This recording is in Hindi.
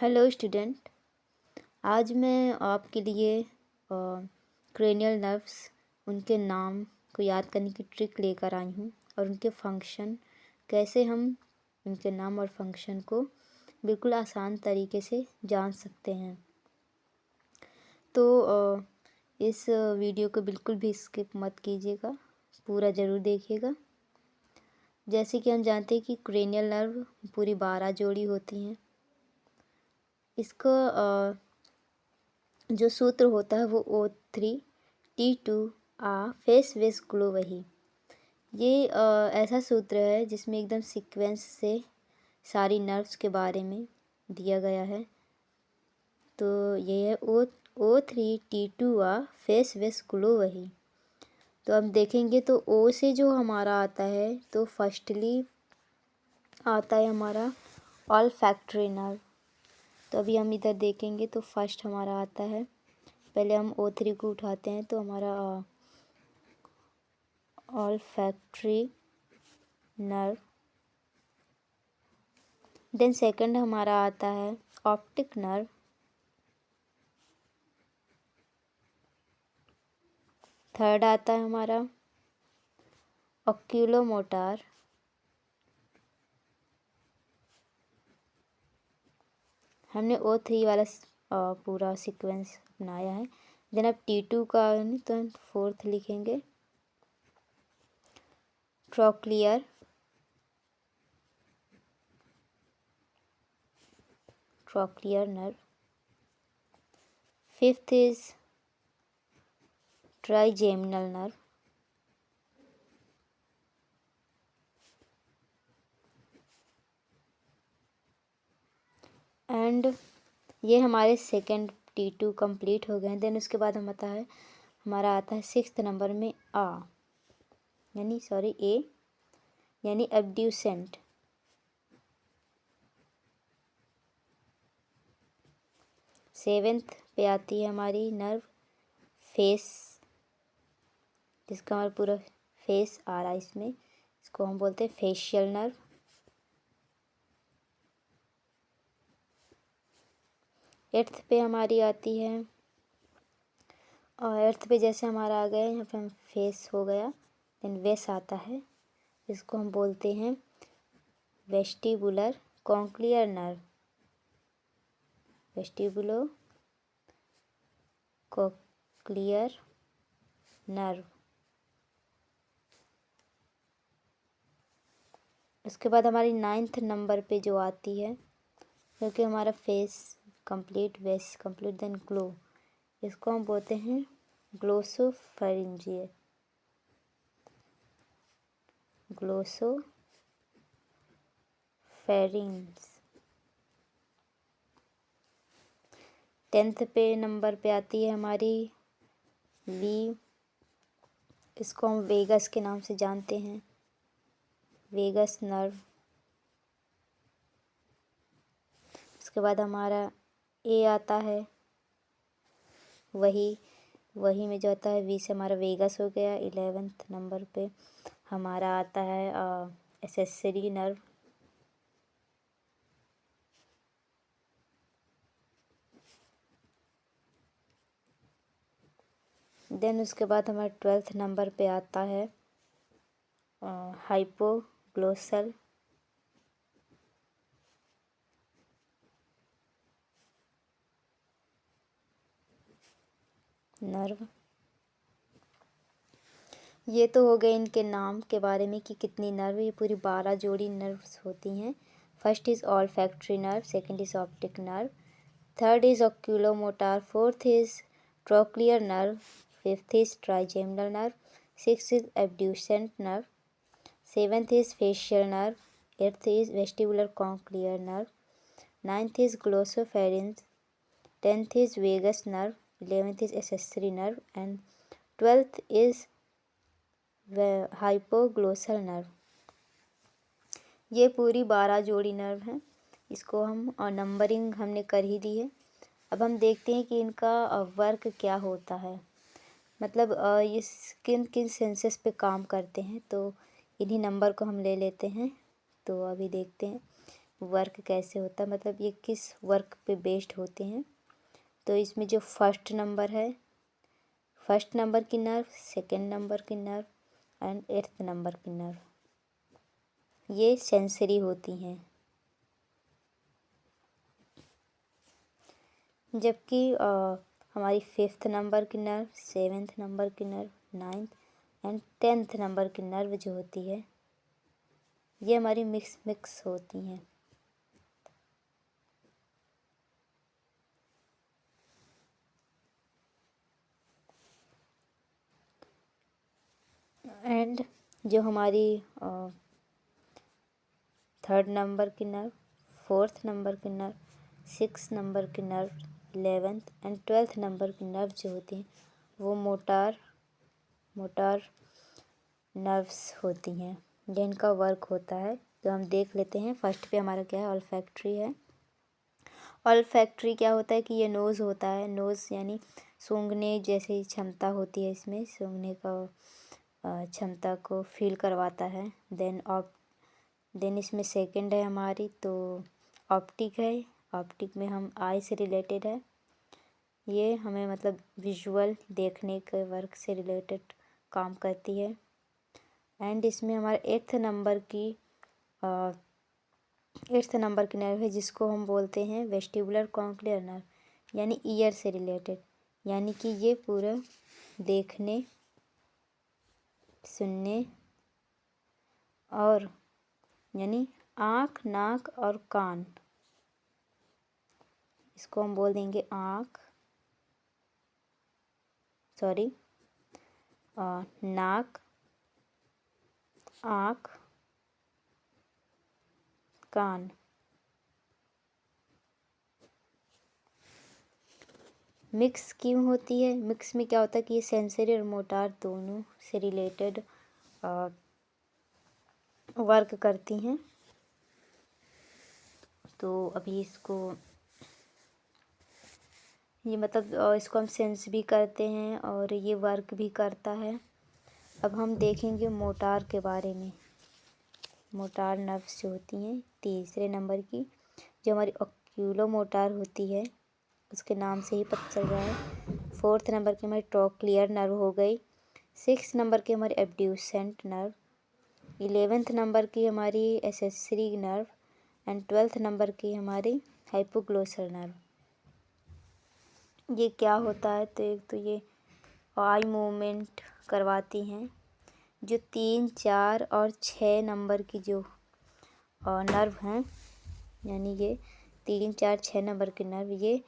Hello student. आज मैं आपके लिए क्रेनियल नर्व्स, उनके नाम को याद करने की ट्रिक लेकर आई हूँ और उनके फंक्शन, कैसे हम उनके नाम और फंक्शन को बिल्कुल आसान तरीके से जान सकते हैं। तो इस वीडियो को बिल्कुल भी स्किप मत कीजिएगा, पूरा ज़रूर देखिएगा। जैसे कि हम जानते हैं कि क्रेनियल नर्व पूरी 12 जोड़ी होती हैं। इसका जो सूत्र होता है वो O3T2A फेस वेस ग्लो वही। ये ऐसा सूत्र है जिसमें एकदम सीक्वेंस से सारी नर्व्स के बारे में दिया गया है। तो ये है O3T2A फेस वेस ग्लो वही। तो हम देखेंगे तो ओ से जो हमारा आता है तो फर्स्टली आता है हमारा ऑल्फैक्टरी नर्व। तो अभी हम इधर देखेंगे तो फर्स्ट हमारा आता है, पहले हम O3 को उठाते हैं तो हमारा ऑल्फैक्टरी नर्व। देन सेकंड हमारा आता है ऑप्टिक नर्व। थर्ड आता है हमारा ऑक्यूलोमोटर। हमने O3 वाला पूरा सीक्वेंस बनाया है। देन अब T2 का तो हम फोर्थ लिखेंगे trochlear. Nerve. Fifth is trigeminal nerve. And ये हमारे सेकंड T2 कंप्लीट हो गए। देन उसके बाद हमारा आता है सिक्स्थ नंबर में ए यानी एब्ड्यूसेंट। सेवेंथ पे आती है हमारी नर्व फेस, जिसका हमारा पूरा फेस आ रहा है इसमें, इसको हम बोलते हैं फेशियल नर्व। एट्थ पे हमारी आती है, और एट्थ पे जैसे हमारा आ गया, यहाँ पे हम फेस हो गया। देन वेस आता है, इसको हम बोलते हैं vestibular cochlear nerve. Vestibulo cochlear nerve. उसके बाद हमारी नाइन्थ नंबर पे जो आती है, क्योंकि हमारा फेस कंप्लीट, वेस कंप्लीट, देन ग्लो, इसको हम बोलते हैं ग्लोसोफेरिंजियल। ग्लोसोफेरिंग्स। टेंथ पे नंबर पे आती है हमारी वी, इसको हम वेगस के नाम से जानते हैं, वेगस नर्व। उसके बाद हमारा ए आता है, वही में जो आता है वी से हमारा वेगस हो गया। 11th नंबर पे हमारा आता है एसेसरी नर्व। देन उसके बाद हमारा 12th नंबर पे आता है हाइपोग्लोसल नर्व। ये तो हो गए इनके नाम के बारे में कि कितनी नर्व, ये पूरी 12 जोड़ी नर्व्स होती हैं। First is olfactory nerve, second is optic nerve, third is oculomotor, fourth is trochlear nerve, fifth is trigeminal nerve, sixth is abducent nerve, seventh is facial nerve, eighth is vestibular cochlear nerve, ninth is glossopharyngeal, tenth is vagus nerve, 11th is accessory nerve, and 12th is hypoglossal nerve. ये पूरी 12 जोड़ी नर्व हैं। इसको हम नंबरिंग हमने कर ही दी है। अब हम देखते हैं कि इनका वर्क क्या होता है, मतलब ये किन किन सेंसेस पे काम करते हैं। तो इन्हीं नंबर को हम ले लेते हैं। तो अभी देखते हैं वर्क कैसे होता है, मतलब ये किस वर्क पे बेस्ड होते हैं। तो इसमें जो फर्स्ट नंबर की नर्व, सेकंड नंबर की नर्व एंड 8th नंबर की नर्व ये सेंसरी होती हैं। जबकि हमारी 5th नंबर की नर्व, 7th नंबर की nerve, 9th and 10th number की नर्व जो होती है ये हमारी मिक्स होती हैं। एंड जो हमारी 3rd नंबर की नर्व, 4th नंबर की नर्व, 6th नंबर की nerve, 11th and 12th number की नर्व जो होती हैं वो मोटार नर्व्स होती हैं, जिनका वर्क होता है। तो हम देख लेते हैं। फर्स्ट पे हमारा क्या है, ऑल्फैक्टरी है। ऑल्फैक्टरी क्या होता है कि ये नोज़ होता है। नोज़ यानी सूंघने जैसी क्षमता होती है, इसमें सूंघने का क्षमता को फील करवाता है। देन इसमें सेकंड है हमारी तो ऑप्टिक है। ऑप्टिक में हम आई से रिलेटेड है, ये हमें मतलब विजुअल देखने के वर्क से रिलेटेड काम करती है। एंड इसमें हमारे 8th नंबर की नर्व है जिसको हम बोलते हैं वेस्टिबुलर कॉन्क्लियर नर्व, यानी ईयर से रिलेटेड, यानी कि ये पूरा देखने, सुनने और यानी आँख, नाक और कान, इसको हम बोल देंगे नाक, आँख, कान। मिक्स क्यों होती है? मिक्स में क्या होता है कि ये सेंसरी और मोटार दोनों से रिलेटेड वर्क करती हैं। तो अभी ये मतलब इसको हम सेंस भी करते हैं और ये वर्क भी करता है। अब हम देखेंगे मोटार के बारे में। मोटार नर्व्स जो होती हैं 3रे नंबर की, जो हमारी ऑक्यूलो मोटार होती है उसके नाम से ही पता चल रहा है। 4th नंबर की हमारी ट्रोक्लियर नर्व हो गई। 6th नंबर की हमारी एब्ड्यूसेंट नर्व, 11th नंबर की हमारी accessory nerve and 12th number की हमारी हाइपोग्लोसल नर्व। ये क्या होता है? तो एक तो ये आई मूवमेंट करवाती हैं। जो 3, 4 और 6 नंबर की जो नर्व हैं, यानी ये 3, 4, 6 नंबर के नर्व ये